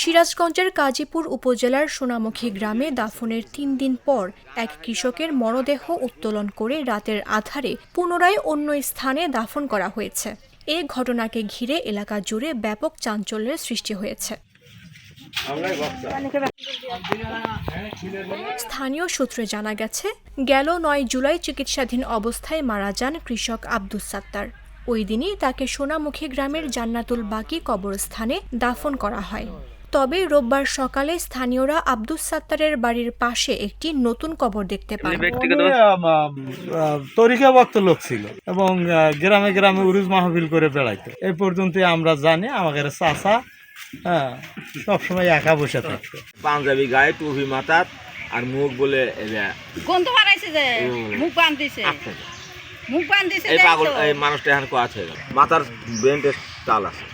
সিরাজগঞ্জের কাজীপুর উপজেলার সোনামুখী গ্রামে দাফনের ৩ দিন পর এক কৃষকের মরদেহ উত্তোলন করে রাতের আঁধারে পুনরায় অন্য স্থানে দাফন করা হয়েছে। এ ঘটনাকে ঘিরে এলাকা জুড়ে ব্যাপক চাঞ্চল্যের সৃষ্টি হয়েছে। স্থানীয় সূত্রে জানা গেছে, গেল ৯ জুলাই চিকিৎসাধীন অবস্থায় মারা যান কৃষক আব্দুস সাত্তার। ওই দিনই তাকে সোনামুখী গ্রামের জান্নাতুল বাকি কবরস্থানে দাফন করা হয়। তবে রোববার সকালে স্থানীয়রা আব্দুস সাত্তারের বাড়ির পাশে একটি নতুন কবর দেখতে পান। তরিকাভক্ত লোক ছিল এবং গ্রামে গ্রামে উরুজ মাহফিল করে বেড়াইতো। এই পর্যন্ত আমরা জানি আমাদের চাচা সবসময় একা বসে থাকতো, পাঞ্জাবি গায়ে, টুপি মাথার, আর মুখ বলে গন্ধ বাড়াইছে যে মুখ বাঁধতেছে, মুখ বাঁধতেছে। এই পাগল এই মানুষটা এখন কোয়াচ হয়ে গেল, মাথার ব্রেনটে চাল আছে।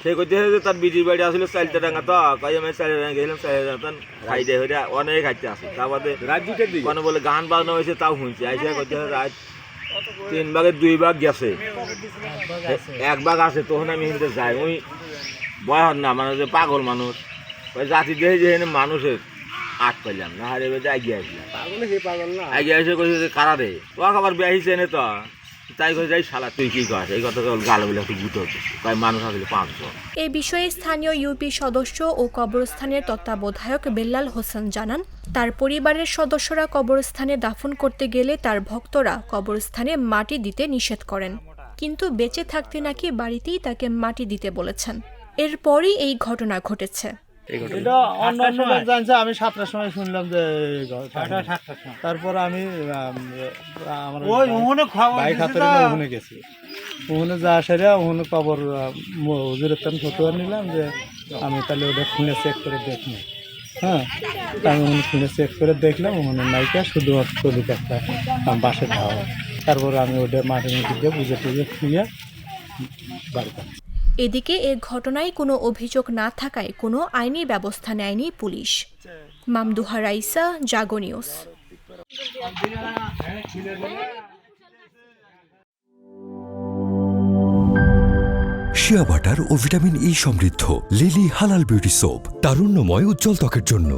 সে কইতে তার বিজির বাড়ি আসলে চালটা ডাঙা তো কই আমি চালে ডাঙা গেলাম, চালে ডাঙান খাইতে হইরা অনেক খাইতে আছে। তারপরে রাজ্যটা দিই কোনো বলে গান বাজনা হয়েছে তাও শুনছি। আইসা কইতে রাত 3 ভাগের 2 ভাগ গেছে, 1 ভাগ আছে। তখন আমি হিন্দে যাই, ওই বয়স না মানে যে পাগল মানুষ ওই জাতি দেখে যে মানুষের আট পাইলাম না, হারে বেঁধে এগিয়ে আসলাম। এগিয়ে এসে কইছে কারা রে তো আবার বেহিছে এনে তো তাই কই যাই শালা তুই কি কর, এই কথা গালো বলে একটু গুটো হচ্ছে তাই মানুষ আসলে 5 জন। এই বিষয়ে স্থানীয় ইউপি সদস্য ও কবরস্থানের তত্ত্বাবধায়ক বেল্লাল হোসেন জানান, তার পরিবারের সদস্যরা কবরস্থানে দাফন করতে গেলে তার ভক্তরা কবরস্থানে মাটি দিতে নিষেধ করেন, কিন্তু বেঁচে থাকতে নাকি বাড়িতেই তাকে মাটি দিতে বলেছেন। এরপরই এই ঘটনা ঘটেছে। এটা অন্যান্য লোক জানছে, আমি 7টার সময় শুনলাম যে তারপর আমি বাইক হাতে ওখানে গেছি। ওখানে যা সেরা ওখানে কবর হুজুরের তেন ফটো নিলাম যে আমি তাহলে ওটা খুনে চেক করে দেখলাম। হ্যাঁ, আমি ওখানে খুনে চেক করে দেখলাম ওখানে নাইকা শুধুমাত্র একটা বাসে খাওয়া। তারপর আমি ওটা মাটির মধ্যে দিয়ে বুঝে টুঝে খুঁয়ে বাড়িতে। এদিকে এ ঘটনায় কোনো অভিযোগ না থাকায় কোনো আইনি ব্যবস্থা নেয়নি পুলিশ। মামদুহা রাইসা, জাগো নিউজ। শিয়া বাটার ও ভিটামিন ই সমৃদ্ধ লিলি হালাল বিউটি সোপ, তারুণ্যময় উজ্জ্বল ত্বকের জন্য।